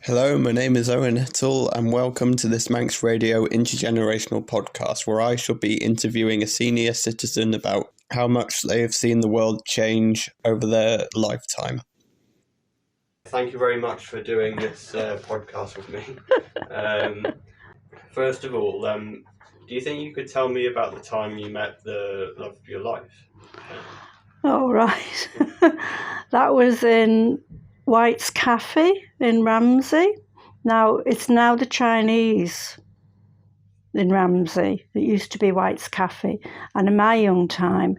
Hello, my name is Owen Hittle, and welcome to this Manx Radio Intergenerational podcast, where I shall be interviewing a senior citizen about how much they have seen the world change over their lifetime. Thank you very much for doing this podcast with me. First of all, do you think you could tell me about the time you met the love of your life? Oh, right. That was in White's Cafe in Ramsey. Now, it's now the Chinese in Ramsey. It used to be White's Cafe. And in my young time,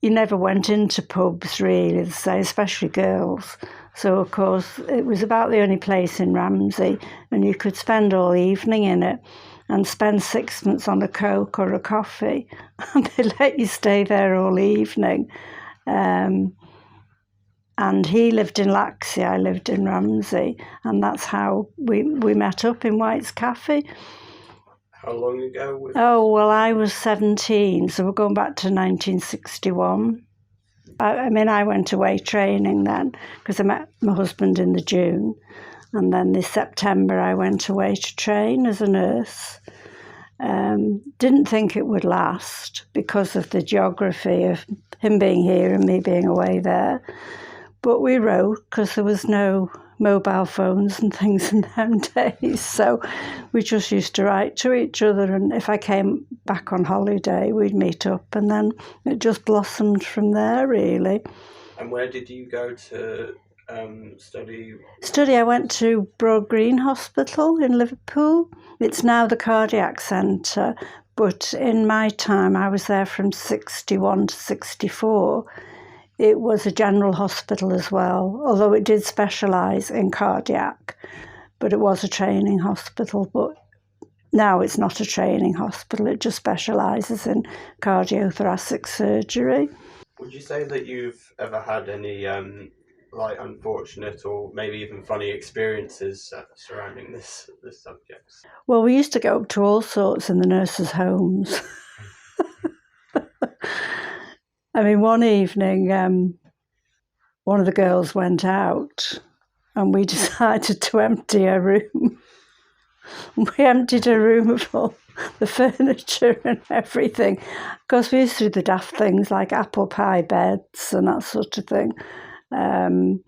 you never went into pubs, really, especially girls. So, of course, it was about the only place in Ramsey, and you could spend all evening in it and spend sixpence on a Coke or a coffee, and they let you stay there all evening. And he lived in Laxey, I lived in Ramsey, and that's how we met up in White's Cafe. How long ago? I was 17, so we're going back to 1961. I went away training then, because I met my husband in the June, and then this September I went away to train as a nurse. Didn't think it would last because of the geography of him being here and me being away there. But we wrote because there was no mobile phones and things in them days. So we just used to write to each other. And if I came back on holiday, we'd meet up. And then it just blossomed from there, really. And where did you go to study? I went to Broad Green Hospital in Liverpool. It's now the cardiac centre. But in my time, I was there from 61 to 64. It was a general hospital as well, although it did specialise in cardiac, but it was a training hospital. But now it's not a training hospital, it just specialises in cardiothoracic surgery. Would you say that you've ever had any unfortunate or maybe even funny experiences surrounding this subject? Well, we used to go up to all sorts in the nurses' homes. One evening, one of the girls went out and we decided to empty her room. We emptied her room of all the furniture and everything. Of course, we used to do the daft things like apple pie beds and that sort of thing. And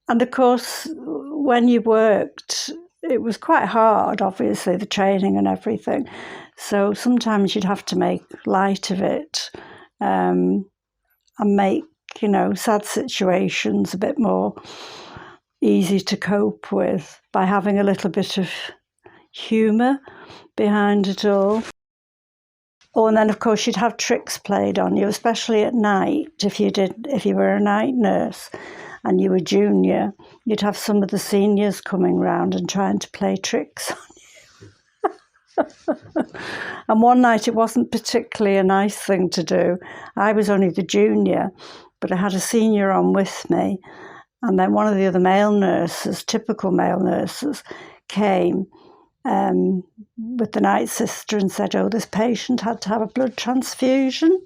of course, when you worked, it was quite hard, obviously, the training and everything. So sometimes you'd have to make light of it. And make, sad situations a bit more easy to cope with by having a little bit of humour behind it all. Oh, and then, of course, you'd have tricks played on you, especially at night. If you were a night nurse and you were junior, you'd have some of the seniors coming round and trying to play tricks on you. And one night it wasn't particularly a nice thing to do. I was only the junior, but I had a senior on with me. And then one of the other male nurses, typical male nurses, came with the night sister and said, this patient had to have a blood transfusion.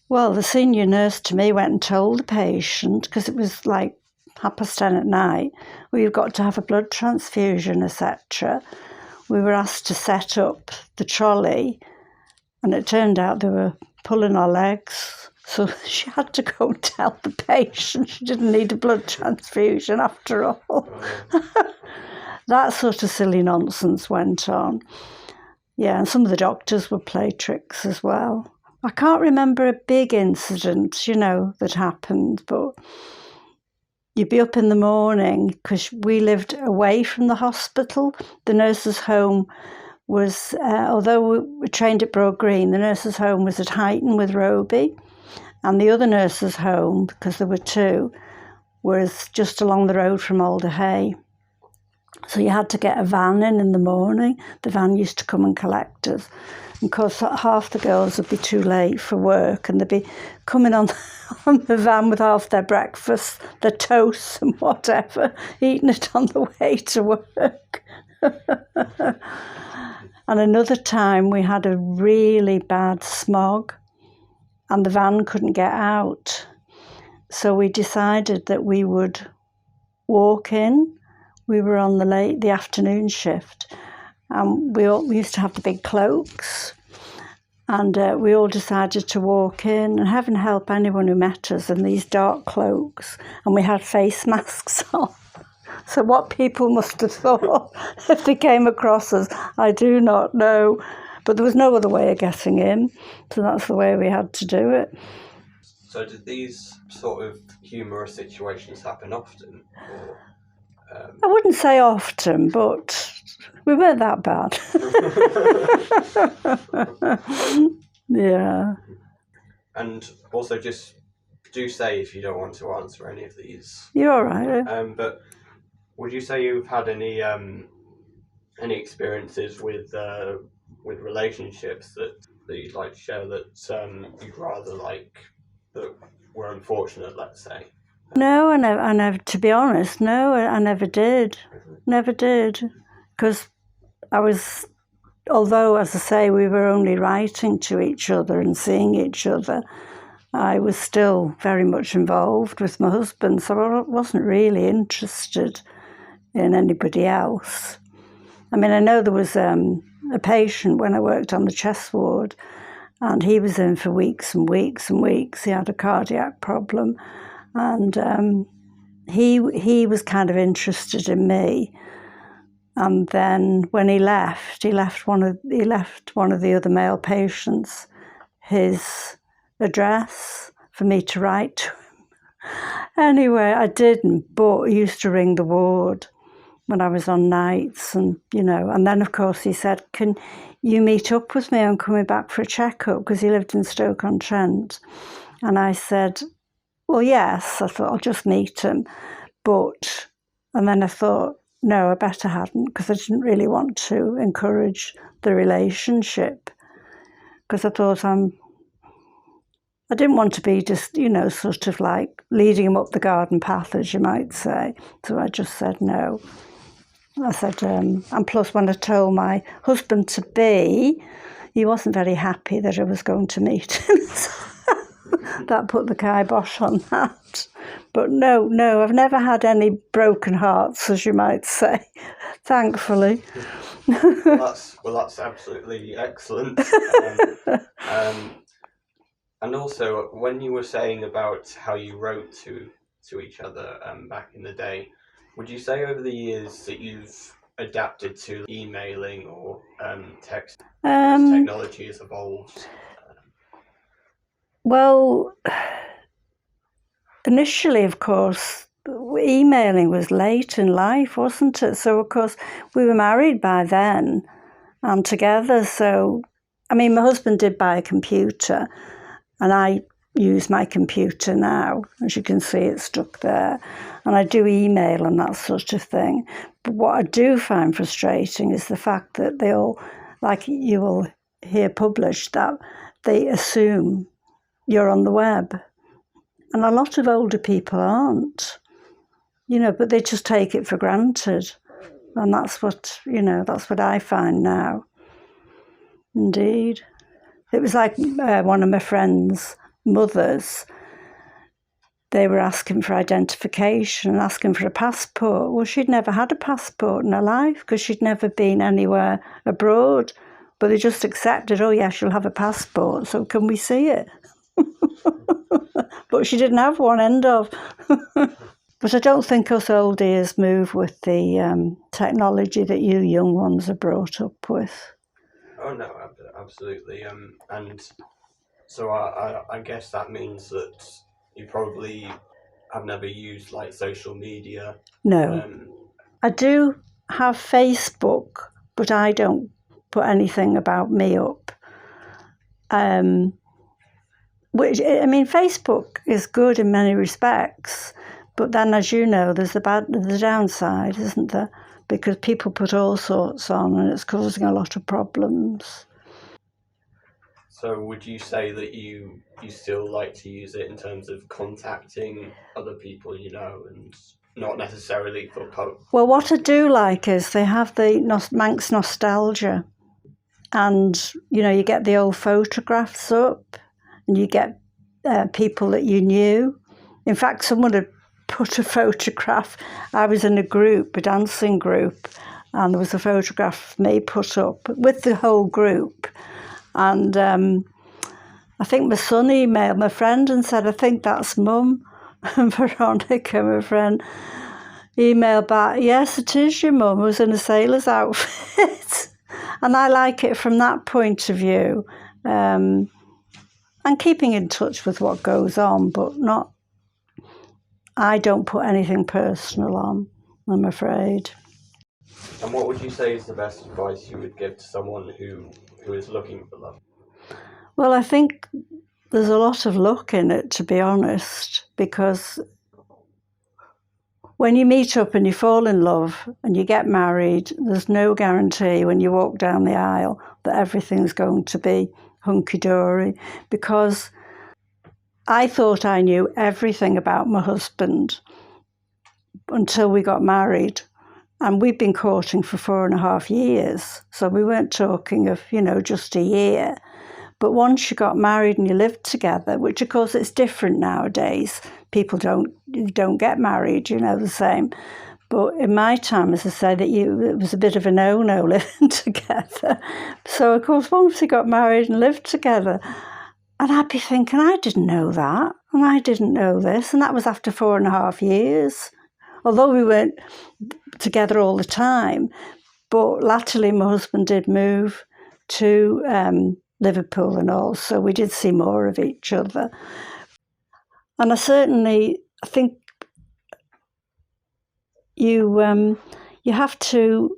Well, the senior nurse to me went and told the patient, because it was like 10:30 at night, you've got to have a blood transfusion, etc. We were asked to set up the trolley, and it turned out they were pulling our legs. So she had to go and tell the patient she didn't need a blood transfusion after all. That sort of silly nonsense went on. Yeah, and some of the doctors would play tricks as well. I can't remember a big incident, that happened, but you'd be up in the morning because we lived away from the hospital. The nurses' home was, although we were trained at Broad Green, the nurses' home was at Heighton with Roby. And the other nurses' home, because there were two, was just along the road from Alder Hay. So you had to get a van in the morning. The van used to come and collect us. And of course, half the girls would be too late for work and they'd be coming on the van with half their breakfast, their toast and whatever, eating it on the way to work. And another time we had a really bad smog and the van couldn't get out. So we decided that we would walk in. We were on the afternoon shift, and we used to have the big cloaks, and we all decided to walk in, and heaven help anyone who met us in these dark cloaks, and we had face masks on. So what people must have thought if they came across us, I do not know. But there was no other way of getting in, so that's the way we had to do it. So did these sort of humorous situations happen often? Or, I wouldn't say often, but we weren't that bad. Yeah. And also, just do say if you don't want to answer any of these. You're all right. But would you say you've had any experiences with relationships that you'd like to share that you'd rather like that were unfortunate, let's say? No, I never. To be honest, no, I never did. Never did, because I was. Although, as I say, we were only writing to each other and seeing each other, I was still very much involved with my husband, so I wasn't really interested in anybody else. I mean, I know there was a patient when I worked on the chest ward, and he was in for weeks and weeks and weeks. He had a cardiac problem, and he was kind of interested in me. And then when he left one of the other male patients his address for me to write to him. Anyway, I didn't, but he used to ring the ward when I was on nights, and then of course he said, "Can you meet up with me? I'm coming back for a checkup," because he lived in Stoke-on-Trent. And I said, well, yes. I thought I'll just meet him, and then I thought, no, I better hadn't, because I didn't really want to encourage the relationship, because I thought I didn't want to be just, sort of like leading him up the garden path, as you might say. So I just said no. I said, and plus when I told my husband-to-be, he wasn't very happy that I was going to meet him. That put the kibosh on that. But no, I've never had any broken hearts, as you might say, thankfully. That's absolutely excellent. And also, when you were saying about how you wrote to each other back in the day, would you say over the years that you've adapted to emailing or text as technology has evolved? Well, initially, of course, emailing was late in life, wasn't it? So, of course, we were married by then and together. So, I mean, my husband did buy a computer, and I use my computer now. As you can see, it's stuck there. And I do email and that sort of thing. But what I do find frustrating is the fact that they all, like you will hear published, that they assume you're on the web. And a lot of older people aren't, but they just take it for granted. And that's what I find now. Indeed. It was like one of my friends' mothers. They were asking for identification and asking for a passport. Well, she'd never had a passport in her life because she'd never been anywhere abroad. But they just accepted, oh, yes, you'll have a passport, so can we see it? But she didn't have one, end of. But I don't think us oldies move with the technology that you young ones are brought up with. Oh, no, absolutely. And so I guess that means that you probably have never used like social media. No. I do have Facebook, but I don't put anything about me up. Which, I mean, Facebook is good in many respects, but then, as you know, there's the downside, isn't there? Because people put all sorts on, and it's causing a lot of problems. So would you say that you still like to use it in terms of contacting other people, and not necessarily for Well, what I do like is they have the Manx nostalgia, and, you get the old photographs up, and you get people that you knew. In fact, someone had put a photograph. I was in a dancing group, and there was a photograph of me put up with the whole group. And I think my son emailed my friend and said, I think that's Mum. And Veronica, my friend, emailed back, yes, it is your mum who's in a sailor's outfit. And I like it from that point of view. And keeping in touch with what goes on, but I don't put anything personal on, I'm afraid. And what would you say is the best advice you would give to someone who is looking for love? Well, I think there's a lot of luck in it, to be honest, because when you meet up and you fall in love and you get married, there's no guarantee when you walk down the aisle that everything's going to be hunky-dory, because I thought I knew everything about my husband until we got married. And we've been courting for 4.5 years. So we weren't talking of, just a year. But once you got married and you lived together, which of course it's different nowadays, people don't get married, the same. But in my time, as I said, it was a bit of a no-no living together. So of course, once we got married and lived together, and I'd be thinking, I didn't know that, and I didn't know this, and that was after 4.5 years. Although we weren't together all the time, but latterly my husband did move to Liverpool and all, so we did see more of each other. And I think you have to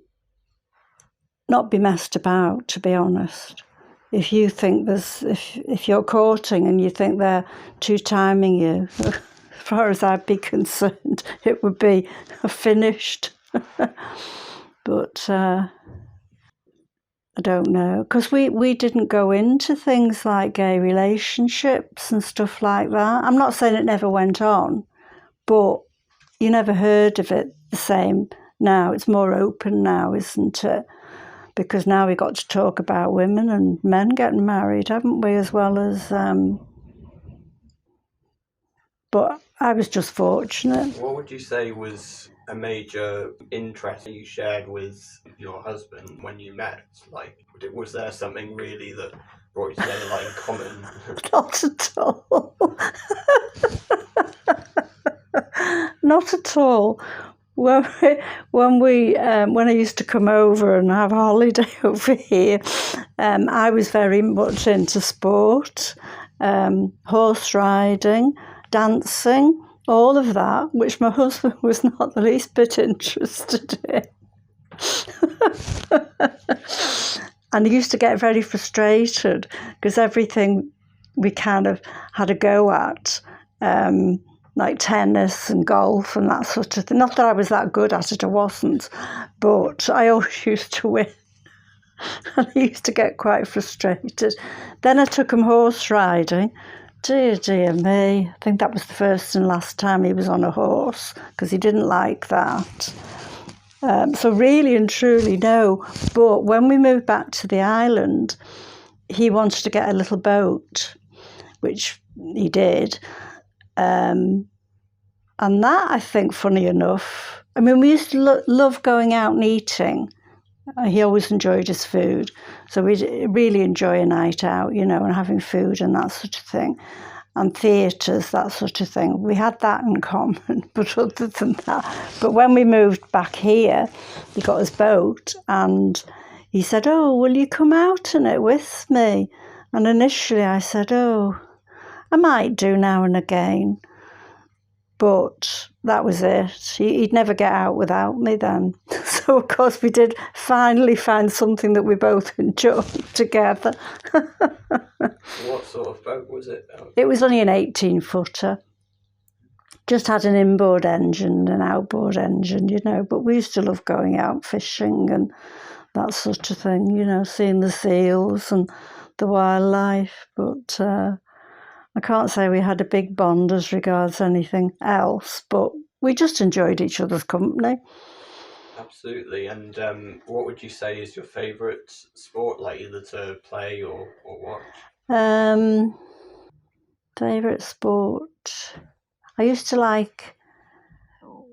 not be messed about, to be honest. If you think if you're courting and you think they're two-timing you, as far as I'd be concerned, it would be finished. But I don't know, because we didn't go into things like gay relationships and stuff like that. I'm not saying it never went on, but you never heard of it the same now. It's more open now, isn't it? Because now we got to talk about women and men getting married, haven't we, as well as... But I was just fortunate. What would you say was a major interest you shared with your husband when you met? Like, was there something really that brought you together, like, in common? Not at all. Not at all. When I used to come over and have a holiday over here, I was very much into sport, horse riding, dancing, all of that, which my husband was not the least bit interested in. And he used to get very frustrated because everything we kind of had a go at, like tennis and golf and that sort of thing. Not that I was that good at it, I wasn't, but I always used to win. And he used to get quite frustrated. Then I took him horse riding. Dear me. I think that was the first and last time he was on a horse because he didn't like that. So really and truly, no. But when we moved back to the island, he wanted to get a little boat, which he did. And that, I think, funny enough, I mean, we used to love going out and eating. He always enjoyed his food. So we'd really enjoy a night out, and having food and that sort of thing. And theatres, that sort of thing. We had that in common, but other than that. But when we moved back here, he got his boat and he said, oh, will you come out in it with me? And initially I said, oh, I might do now and again. But that was it. He'd never get out without me then. So, of course, we did finally find something that we both enjoyed together. What sort of boat was it? It was only an 18-footer. Just had an inboard engine and an outboard engine, But we used to love going out fishing and that sort of thing, seeing the seals and the wildlife. But... I can't say we had a big bond as regards anything else, but we just enjoyed each other's company. Absolutely. And what would you say is your favourite sport, like either to play or watch? Favourite sport? I used to like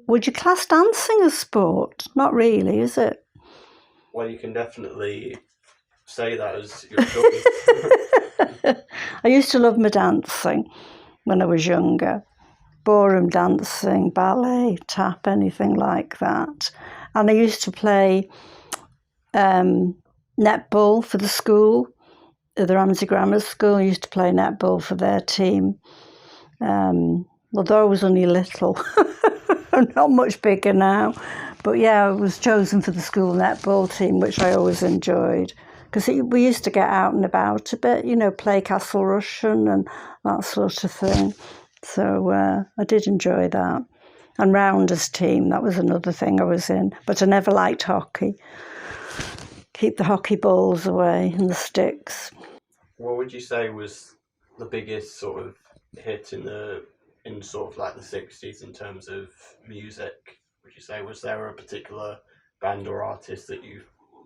Would you class dancing as sport? Not really, is it? Well, you can definitely say that as your choice. I used to love my dancing when I was younger. Ballroom dancing, ballet, tap, anything like that. And I used to play netball for the school. The Ramsey Grammar School used to play netball for their team. Although I was only little, I'm not much bigger now. But yeah, I was chosen for the school netball team, which I always enjoyed. Because we used to get out and about a bit, play Castle Russian and that sort of thing. So I did enjoy that. And rounders team, that was another thing I was in. But I never liked hockey. Keep the hockey balls away and the sticks. What would you say was the biggest sort of hit in sort of like the 60s in terms of music? Would you say, was there a particular band or artist that you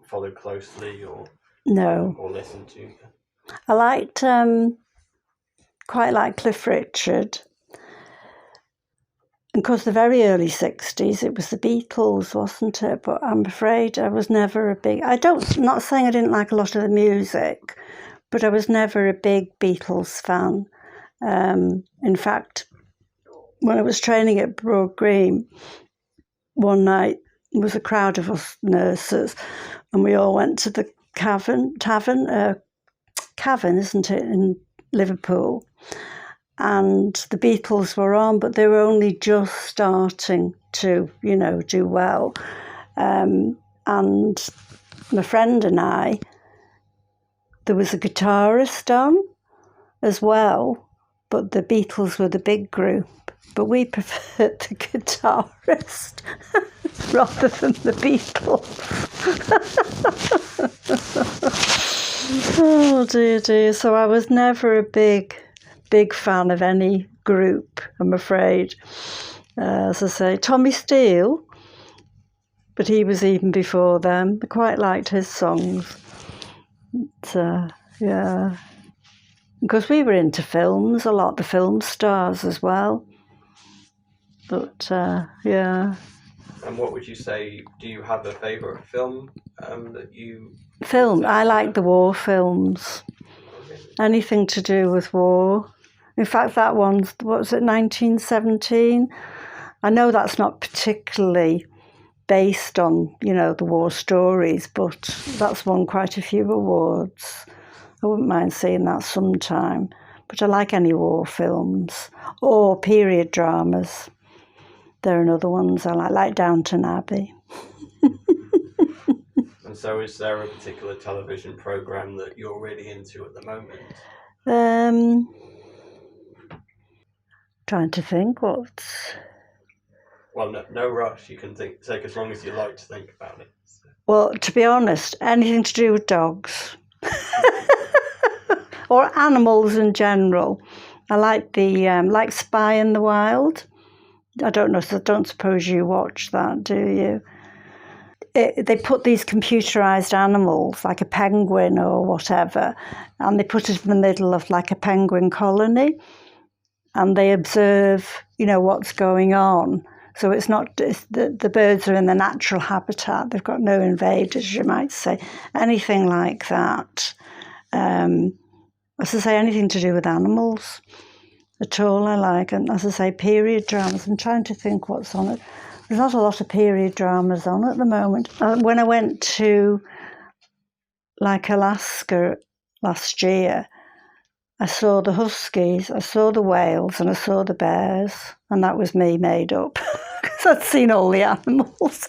followed closely or listened to? I liked quite like Cliff Richard. And of course, the very early 60s, it was the Beatles, wasn't it? But I'm afraid I was never a big... not saying I didn't like a lot of the music, but I was never a big Beatles fan. In fact, when I was training at Broad Green, one night, there was a crowd of us nurses, and we all went to the Cavern, isn't it, in Liverpool. And the Beatles were on, but they were only just starting to, do well. And my friend and I, there was a guitarist on as well, but the Beatles were the big group. But we preferred the guitarist rather than the Beatles. Oh, dear. So I was never a big fan of any group, I'm afraid. As I say, Tommy Steele, but he was even before them. I quite liked his songs. But, yeah. Because we were into films, a lot, the film stars as well. But, yeah. And what would you say, do you have a favourite film that you... Film, I like the war films. Anything to do with war. In fact, that one's, what was it, 1917? I know that's not particularly based on, the war stories, but that's won quite a few awards. I wouldn't mind seeing that sometime. But I like any war films or period dramas. There are other ones I like Downton Abbey. And so is there a particular television programme that you're really into at the moment? Trying to think what. Well, no rush. You can take as long as you like to think about it. So. Well, to be honest, anything to do with dogs or animals in general. I like the like Spy in the Wild. I don't know. So I don't suppose you watch that, do you? They put these computerized animals, like a penguin or whatever, and they put it in the middle of like a penguin colony, and they observe, what's going on. So it's not the birds are in the natural habitat. They've got no invaders, you might say, anything like that. As I say, anything to do with animals at all, I like. And as I say, period dramas. I'm trying to think what's on it. There's not a lot of period dramas on at the moment. When I went to Alaska last year, I saw the huskies, I saw the whales, and I saw the bears, and that was me made up because I'd seen all the animals.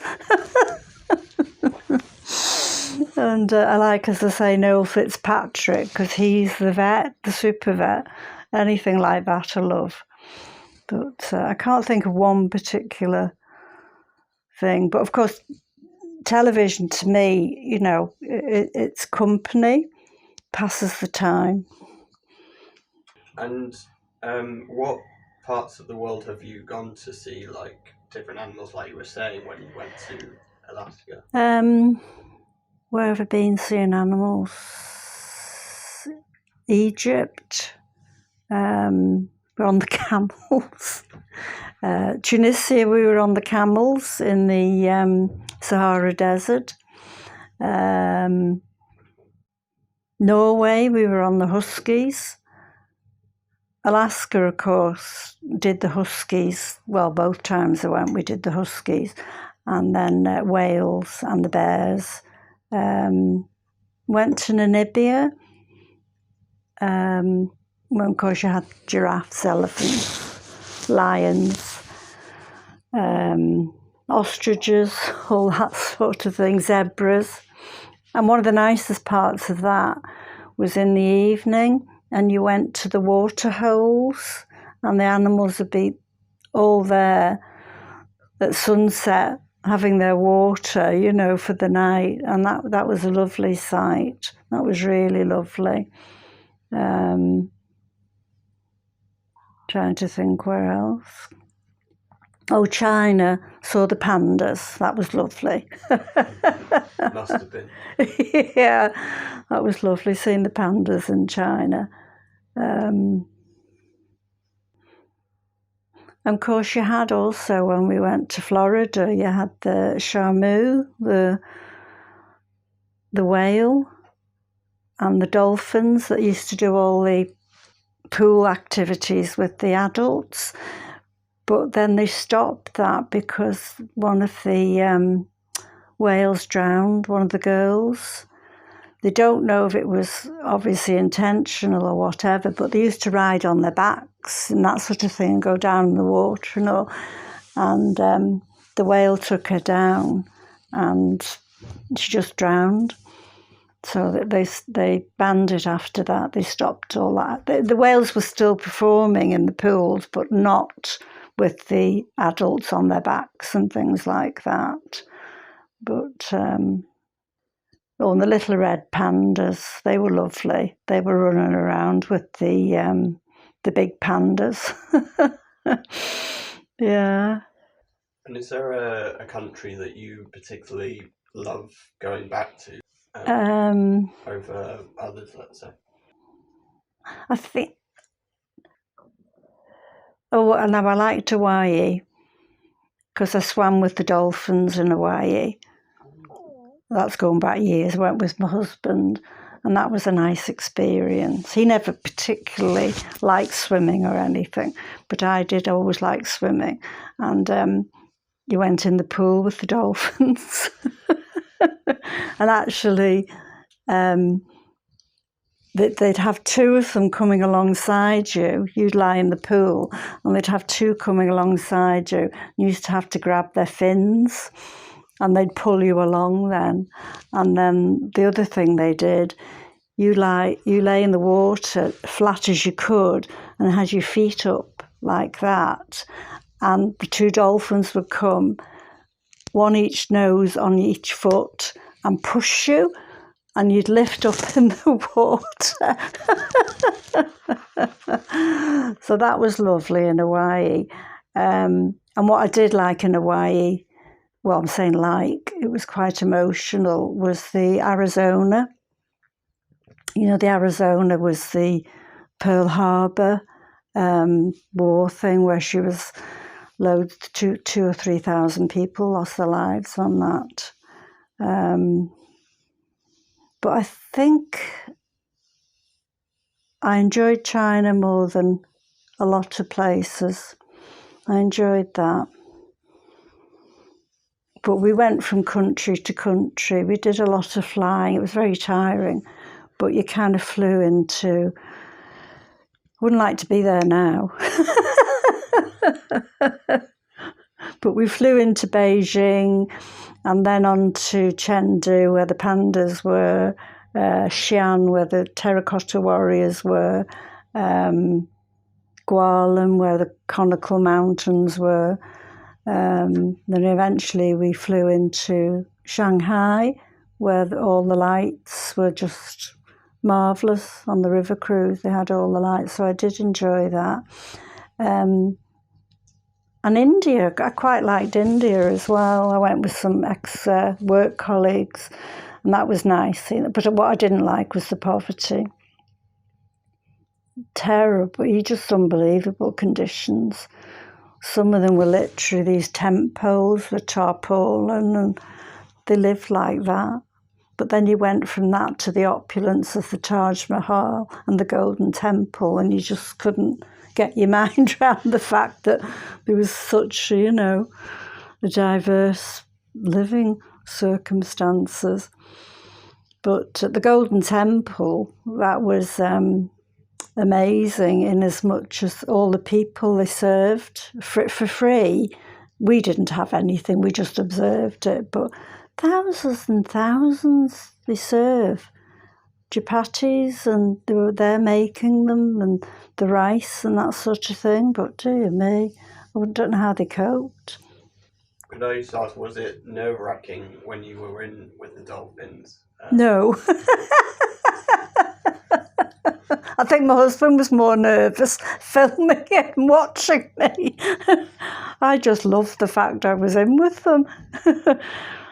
And I like, as I say, Noel Fitzpatrick because he's the vet, the super vet. Anything like that I love. But I can't think of one particular thing. But of course, television to me, it's company, passes the time. And what parts of the world have you gone to see, like different animals, like you were saying, when you went to Alaska? Where have I been seeing animals? Egypt. We're on the camels. Tunisia, we were on the camels in the Sahara Desert. Norway, we were on the huskies. Alaska, of course, did the huskies. Well, both times I went, we did the huskies. And then Wales and the bears. Went to Namibia. Well, of course, you had giraffes, elephants, lions, ostriches, all that sort of thing, zebras. And one of the nicest parts of that was in the evening, and you went to the water holes, and the animals would be all there at sunset, having their water, you know, for the night. And that was a lovely sight. That was really lovely. Trying to think where else. Oh, China, saw the pandas. That was lovely. Must have been. Yeah, that was lovely, seeing the pandas in China. And of course, you had also, when we went to Florida, you had the shamu, the whale, and the dolphins that used to do all the pool activities with the adults. But then they stopped that because one of the whales drowned, one of the girls. They don't know if it was obviously intentional or whatever, but they used to ride on their backs and that sort of thing, and go down in the water and all. And the whale took her down and she just drowned. So they banned it after that. They stopped all that. The whales were still performing in the pools, but not with the adults on their backs and things like that. But and the little red pandas, they were lovely. They were running around with the big pandas. Yeah. And is there a country that you particularly love going back to over others, let's say? I think. Oh, now I liked Hawaii because I swam with the dolphins in Hawaii. That's going back years. I went with my husband, and that was a nice experience. He never particularly liked swimming or anything, but I did always like swimming. And you went in the pool with the dolphins. And actually, they'd have two of them coming alongside you. You'd lie in the pool, and they'd have two coming alongside you. You used to have to grab their fins, and they'd pull you along then. And then the other thing they did, you lay in the water flat as you could and had your feet up like that. And the two dolphins would come, one each nose on each foot, and push you, and you'd lift up in the water. So that was lovely in Hawaii. And what I did like in Hawaii, well, I'm saying like, it was quite emotional, was the Arizona. You know, the Arizona was the Pearl Harbor war thing where she was loads, 2,000 or 3,000 people lost their lives on that. But I think I enjoyed China more than a lot of places. I enjoyed that. But we went from country to country. We did a lot of flying. It was very tiring. But you kind of flew into... Wouldn't like to be there now. But we flew into Beijing and then on to Chengdu, where the pandas were, Xi'an, where the terracotta warriors were, Guilin, where the conical mountains were. Then eventually we flew into Shanghai, where all the lights were just marvellous on the river cruise. They had all the lights, so I did enjoy that. And India, I quite liked India as well. I went with some ex-work colleagues, and that was nice. But what I didn't like was the poverty. Terrible, just unbelievable conditions. some of them were literally these tent poles with tarpaulin, and they lived like that. But then you went from that to the opulence of the Taj Mahal and the Golden Temple, and you just couldn't get your mind around the fact that there was such, a diverse living circumstances. But at the Golden Temple, that was amazing, in as much as all the people they served for free. We didn't have anything, we just observed it, but thousands and thousands they serve chapatis, and they're making them, and the rice and that sort of thing. But dear me, I don't know how they coped. Could I just ask, was it nerve-wracking when you were in with the dolphins? No. I think my husband was more nervous filming it and watching me. I just loved the fact I was in with them.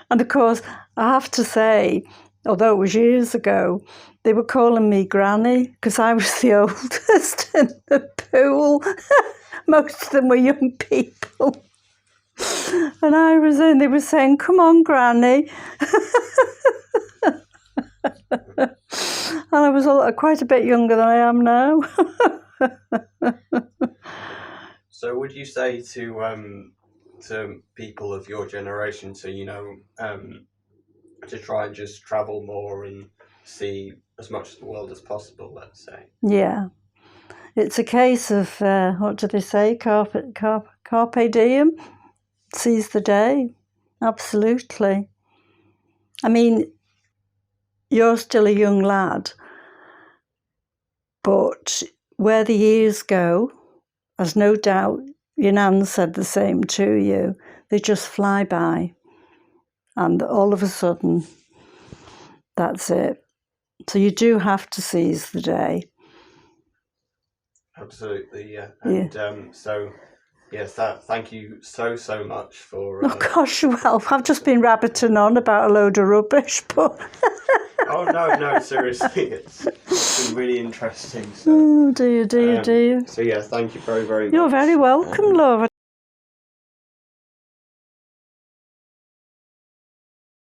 And of course, I have to say, although it was years ago, they were calling me Granny because I was the oldest in the pool. Most of them were young people. And I was in, they were saying, "Come on, Granny." And I was quite a bit younger than I am now. So would you say to people of your generation to try and just travel more and see as much of the world as possible, let's say? Yeah. It's a case of, what do they say? Carpe diem? Seize the day. Absolutely. I mean, you're still a young lad, but where the years go, as no doubt your nan said the same to you, they just fly by. And all of a sudden, that's it. So you do have to seize the day. Absolutely, yeah. And yes, thank you so much for... Oh gosh, well, I've just been rabbiting on about a load of rubbish, but... Oh, no, seriously, it's been really interesting. So, oh, dear. So, yeah, thank you very, very much. You're very welcome, love.